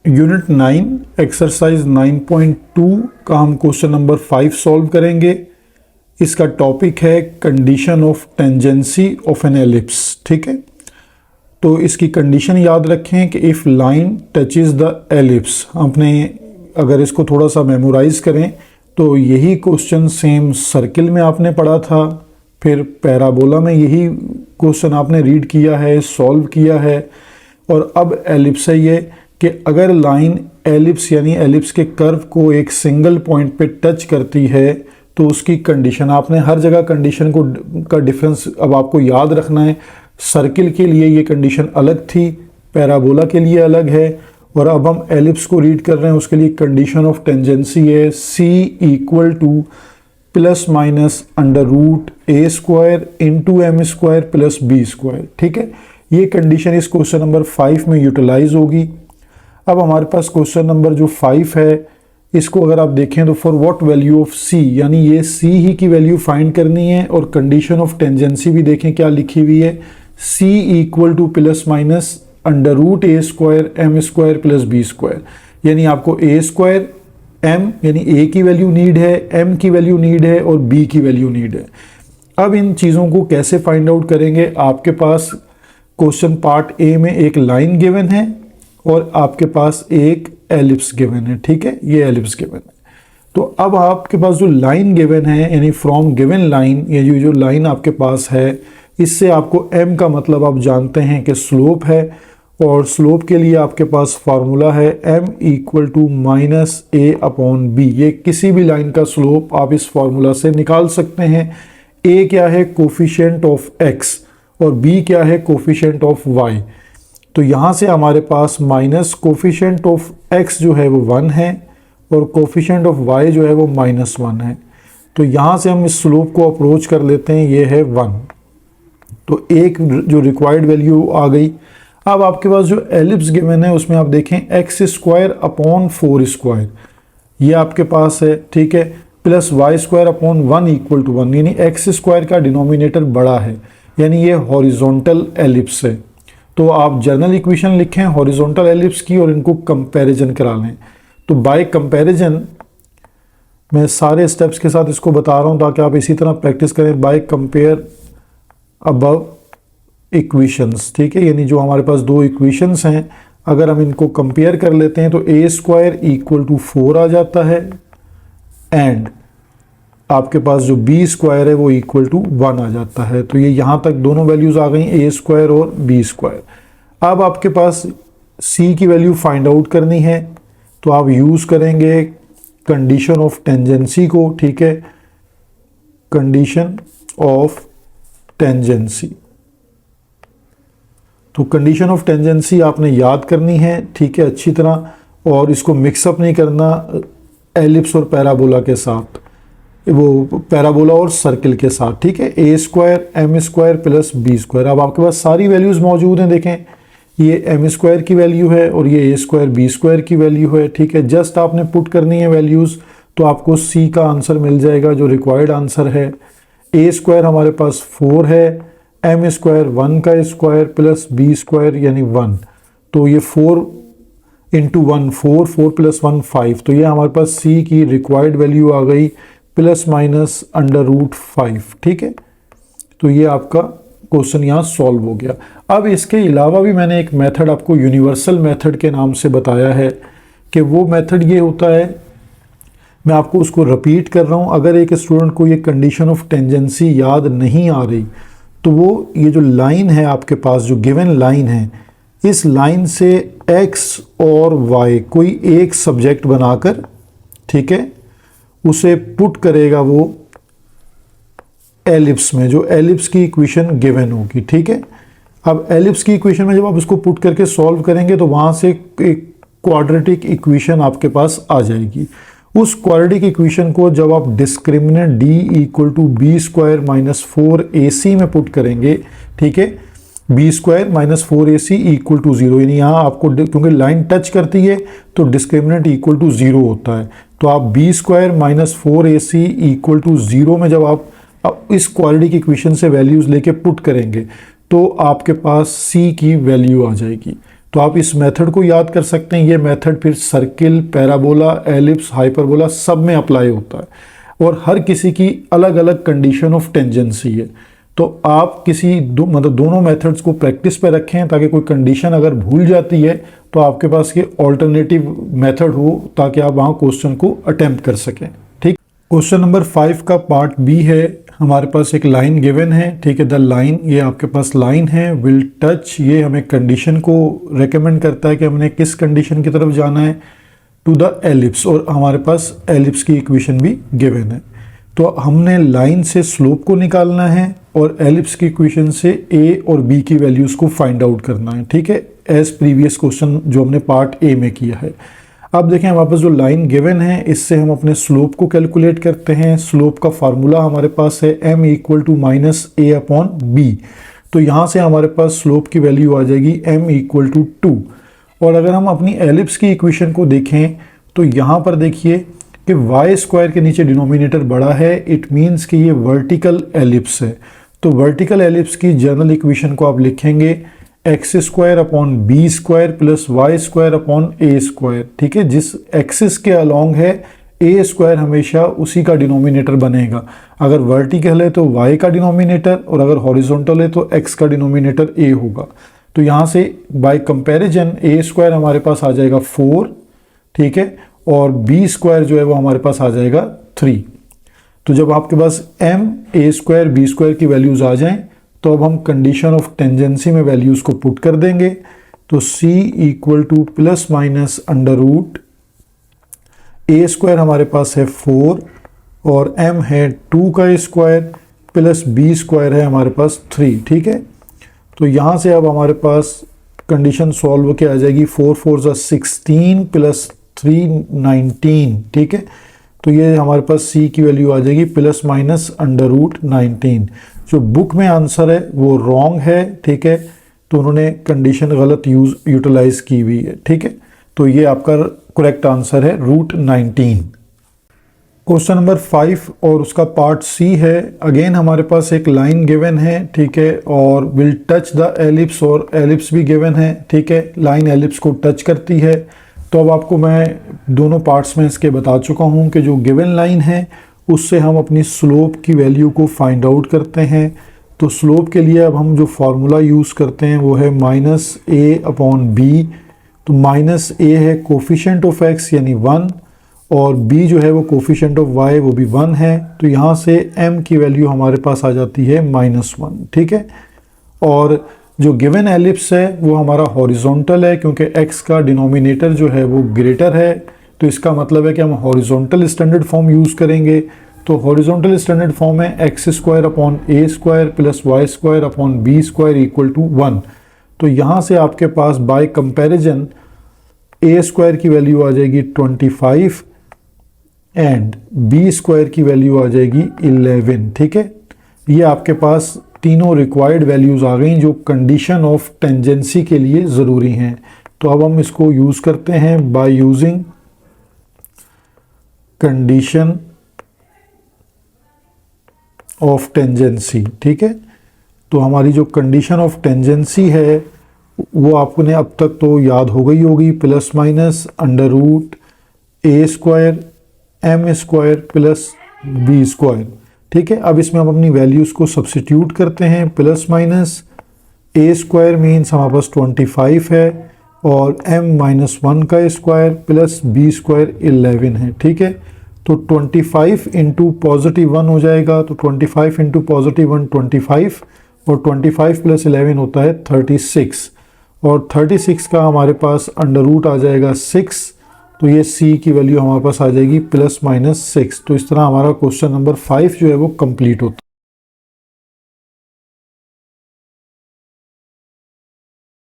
Unit 9 exercise 9.2 का हम question number 5 solve करेंगे। इसका टॉपिक है condition of tangency of an ellipse. ठीक है, तो इसकी कंडीशन याद रखें कि if line touches the ellipse. आपने अगर इसको थोड़ा सा मेमोराइज करें तो यही क्वेश्चन सेम सर्किल में आपने पढ़ा था, फिर पैराबोला में यही क्वेश्चन आपने रीड किया है, सॉल्व किया है, और अब एलिप्स है ये कि अगर लाइन एलिप्स यानी एलिप्स के कर्व को एक सिंगल पॉइंट पे टच करती है तो उसकी कंडीशन, आपने हर जगह कंडीशन का डिफरेंस अब आपको याद रखना है। सर्किल के लिए ये कंडीशन अलग थी, पैराबोला के लिए अलग है, और अब हम एलिप्स को रीड कर रहे हैं, उसके लिए कंडीशन ऑफ टेंजेंसी है C equal to plus minus under root a square into m square plus b square. ठीक है, ये कंडीशन इस क्वेश्चन नंबर 5 में यूटिलाइज होगी। अब हमारे पास क्वेश्चन नंबर जो 5 है, इसको अगर आप देखें तो for what value of C, यानी ये C ही की वैल्यू फाइंड करनी है, और कंडीशन ऑफ टेंजेंसी भी देखें क्या लिखी हुई है, C equal to plus minus under root a square m square plus b square. यानी आपको ए स्क्वायर m यानी a की वैल्यू नीड है, m की वैल्यू नीड है, और b की वैल्यू नीड है। अब इन चीज़ों को कैसे फाइंड आउट करेंगे? आपके पास क्वेश्चन पार्ट ए में एक लाइन गिवन है और आपके पास एक एलिप्स गिवन है। ठीक है, ये एलिप्स गिवन है। तो अब आपके पास जो लाइन गिवन है, यानी फ्रॉम गिवन लाइन, ये जो लाइन आपके पास है, इससे आपको m का मतलब आप जानते हैं कि स्लोप है, और स्लोप के लिए आपके पास फार्मूला है m equal to minus A upon B. ये किसी भी लाइन का स्लोप आप इस फार्मूला से निकाल सकते हैं। a क्या है? कोफिशिएंट ऑफ x, और b क्या है? Coefficient of y। तो यहाँ से हमारे पास माइनस कोफिशिएंट ऑफ x जो है वो 1 है, और कोफिशिएंट ऑफ y जो है वो -1 है। तो यहाँ से हम इस स्लोप को अप्रोच कर लेते हैं, ये है 1। तो एक जो रिक्वायर्ड वैल्यू आ गई। अब आपके पास जो एलिप्स गिवन है उसमें आप देखें एक्स स्क्वायर अपॉन 4 स्क्वायर, ये आपके पास है। ठीक है, plus Y square upon 1 equal to 1, यानी एक्स स्क्वायर का डिनोमिनेटर बड़ा है, यानी ये हॉरिजॉन्टल एलिप्स है। तो आप जनरल इक्वेशन लिखें हॉरिजॉन्टल एलिप्स की और इनको कंपैरिजन करा लें। तो बाय कंपैरिजन, मैं सारे स्टेप्स के साथ इसको बता रहा हूँ ताकि आप इसी तरह प्रैक्टिस करें। By compare above equations. ठीक है, यानी जो हमारे पास दो इक्वेशंस हैं, अगर हम इनको कंपेयर कर लेते हैं तो ए स्क्वायर इक्वल टू 4 आ जाता है, एंड आपके पास जो बी स्क्वायर है वो इक्वल टू 1 आ जाता है। तो ये यहाँ तक दोनों वैल्यूज आ गई, ए स्क्वायर और बी स्क्वायर। अब आपके पास सी की वैल्यू फाइंड आउट करनी है, तो आप यूज़ करेंगे कंडीशन ऑफ टेंजेंसी को। ठीक है, कंडीशन ऑफ टेंजेंसी। तो कंडीशन ऑफ टेंजेंसी आपने याद करनी है, ठीक है, अच्छी तरह, और इसको मिक्सअप नहीं करना एलिप्स और पैराबोला के साथ, वो पैराबोला और सर्किल के साथ। ठीक है, a square m square plus b square. अब आपके पास सारी वैल्यूज़ मौजूद हैं, देखें ये एम स्क्वायर की वैल्यू है और ये ए स्क्वायर बी स्क्वायर की वैल्यू है। ठीक है, जस्ट आपने पुट करनी है वैल्यूज़, तो आपको सी का आंसर मिल जाएगा जो रिक्वायर्ड आंसर है। ए स्क्वायर हमारे पास 4 है, एम स्क्वायर 1 का स्क्वायर प्लस बी स्क्वायर यानी 1, तो ये 4 इंटू 1 4, 4 प्लस 1 5। तो ये हमारे पास सी की रिक्वायर्ड वैल्यू आ गई प्लस माइनस अंडर रूट 5। ठीक है, तो ये आपका क्वेश्चन यहाँ सॉल्व हो गया। अब इसके अलावा भी मैंने एक मेथड आपको यूनिवर्सल मेथड के नाम से बताया है, कि वो मेथड ये होता है, मैं आपको उसको रिपीट कर रहा हूँ। अगर एक स्टूडेंट को ये कंडीशन ऑफ टेंजेंसी याद नहीं आ रही, तो वो ये जो लाइन है आपके पास, जो गिवन लाइन है, इस लाइन से x और y कोई एक सब्जेक्ट बनाकर, ठीक है, उसे पुट करेगा वो एलिप्स में, जो एलिप्स की इक्वेशन गिवन होगी। ठीक है, अब एलिप्स की इक्वेशन में जब आप इसको पुट करके सॉल्व करेंगे तो वहाँ से एक क्वाड्रेटिक इक्वेशन आपके पास आ जाएगी। उस क्वाड्रेटिक इक्वेशन को जब आप discriminant D equal to B square minus 4ac में पुट करेंगे, ठीक है, B square minus 4ac equal to 0, यानी यहाँ आपको क्योंकि लाइन टच करती है तो डिस्क्रिमिनेंट इक्वल टू 0 होता है। तो आप B square minus 4ac equal to 0 में जब आप इस क्वाड्रेटिक इक्वेशन से वैल्यूज़ लेके पुट करेंगे तो आपके पास c की वैल्यू आ जाएगी। तो आप इस मेथड को याद कर सकते हैं। ये मेथड फिर सर्किल, पैराबोला, एलिप्स, हाइपरबोला सब में अप्लाई होता है और हर किसी की अलग अलग कंडीशन ऑफ टेंजेंसी है। तो आप किसी मतलब दोनों मेथड्स को प्रैक्टिस पे रखें ताकि कोई कंडीशन अगर भूल जाती है तो आपके पास ये ऑल्टरनेटिव मेथड हो ताकि आप वहाँ क्वेश्चन को अटेम्प्ट कर सकें। ठीक, क्वेश्चन नंबर 5 का पार्ट बी है। हमारे पास एक लाइन गिवन है, ठीक है। द लाइन, ये आपके पास लाइन है, विल टच, ये हमें कंडीशन को रेकमेंड करता है कि हमने किस कंडीशन की तरफ जाना है, टू द एलिप्स, और हमारे पास एलिप्स की इक्वेशन भी गिवन है। तो हमने लाइन से स्लोप को निकालना है और एलिप्स की इक्वेशन से ए और बी की वैल्यूज़ को फाइंड आउट करना है, ठीक है, एज प्रीवियस क्वेश्चन जो हमने पार्ट ए में किया है। अब देखें हमारे पास जो लाइन गिवन है इससे हम अपने स्लोप को कैलकुलेट करते हैं। स्लोप का फार्मूला हमारे पास है m equal to minus A upon B. तो यहाँ से हमारे पास स्लोप की वैल्यू आ जाएगी m इक्वल टू 2। और अगर हम अपनी एलिप्स की इक्वेशन को देखें तो यहाँ पर देखिए कि वाई स्क्वायर के नीचे डिनोमिनेटर बड़ा है, इट मीन्स कि ये वर्टिकल एलिप्स है। तो वर्टिकल एलिप्स की जनरल इक्वेशन को आप लिखेंगे x square upon B square plus Y square upon ए स्क्वायर, ठीक है। जिस एक्सिस के अलॉन्ग है ए स्क्वायर हमेशा उसी का डिनोमिनेटर बनेगा। अगर वर्टिकल है तो वाई का डिनोमिनेटर और अगर हॉरिजॉन्टल है तो एक्स का डिनोमिनेटर ए होगा। तो यहाँ से बाय कंपैरिजन ए स्क्वायर हमारे पास आ जाएगा 4, ठीक है, और बी स्क्वायर जो है वो हमारे पास आ जाएगा 3। तो जब आपके पास m a square b square की वैल्यूज़ आ जाएं तो अब हम कंडीशन ऑफ टेंजेंसी में वैल्यूज़ को पुट कर देंगे। तो c equal to plus minus under root a square हमारे पास है 4 और m है 2 का स्क्वायर प्लस बी स्क्वायर है हमारे पास 3, ठीक है। तो यहाँ से अब हमारे पास कंडीशन सॉल्व होकर आ जाएगी 4 4 16 प्लस 3 19, ठीक है। तो ये हमारे पास c की वैल्यू आ जाएगी प्लस माइनस अंडर रूट 19। जो बुक में आंसर है वो रॉन्ग है, ठीक है, तो उन्होंने कंडीशन गलत यूटिलाइज की हुई है, ठीक है। तो ये आपका करेक्ट आंसर है रूट 19। क्वेश्चन नंबर 5 और उसका पार्ट सी है। अगेन हमारे पास एक लाइन गिवन है, ठीक है, और विल टच द एलिप्स, और एलिप्स भी गिवन है, ठीक है। लाइन एलिप्स को टच करती है। तो अब आपको मैं दोनों पार्ट्स में इसके बता चुका हूँ कि जो गिवन लाइन है उससे हम अपनी स्लोप की वैल्यू को फाइंड आउट करते हैं। तो स्लोप के लिए अब हम जो फार्मूला यूज़ करते हैं वो है माइनस ए अपॉन बी। तो माइनस ए है कोफिशिएंट ऑफ एक्स यानी 1 और b जो है वो कोफिशिएंट ऑफ y वो भी 1 है। तो यहाँ से m की वैल्यू हमारे पास आ जाती है -1, ठीक है। और जो गिवन एलिप्स है वो हमारा हॉरिजॉन्टल है क्योंकि x का डिनोमिनेटर जो है वो ग्रेटर है। तो इसका मतलब है कि हम हॉरिजॉन्टल स्टैंडर्ड फॉर्म यूज़ करेंगे। तो हॉरिजॉन्टल स्टैंडर्ड फॉर्म है X square upon A square plus Y square upon B square equal to 1। तो यहाँ से आपके पास बाय कंपैरिजन ए स्क्वायर की वैल्यू आ जाएगी 25 एंड बी स्क्वायर की वैल्यू आ जाएगी 11, ठीक है। ये आपके पास तीनों रिक्वायर्ड वैल्यूज़ आ गई जो कंडीशन ऑफ टेंजेंसी के लिए ज़रूरी हैं। तो अब हम इसको यूज़ करते हैं by using condition of tangency, ठीक है। तो हमारी जो कंडीशन ऑफ टेंजेंसी है वो आपने अब तक तो याद हो गई होगी, plus minus under root a square m square plus b square, ठीक है। अब इसमें हम अपनी वैल्यूज़ को सब्सिट्यूट करते हैं। प्लस माइनस ए स्क्वायर मीन्स हमारे पास 25 है और m-1 का स्क्वायर प्लस बी स्क्वायर 11 है, ठीक है। तो 25 इंटू पॉजिटिव 1 हो जाएगा। तो 25 इंटू पॉजिटिव 1 25 और 25 प्लस 11 होता है 36 और 36 का हमारे पास अंडर रूट आ जाएगा 6। तो ये c की वैल्यू हमारे पास आ जाएगी प्लस माइनस 6। तो इस तरह हमारा क्वेश्चन नंबर 5 जो है वो कंप्लीट होता है।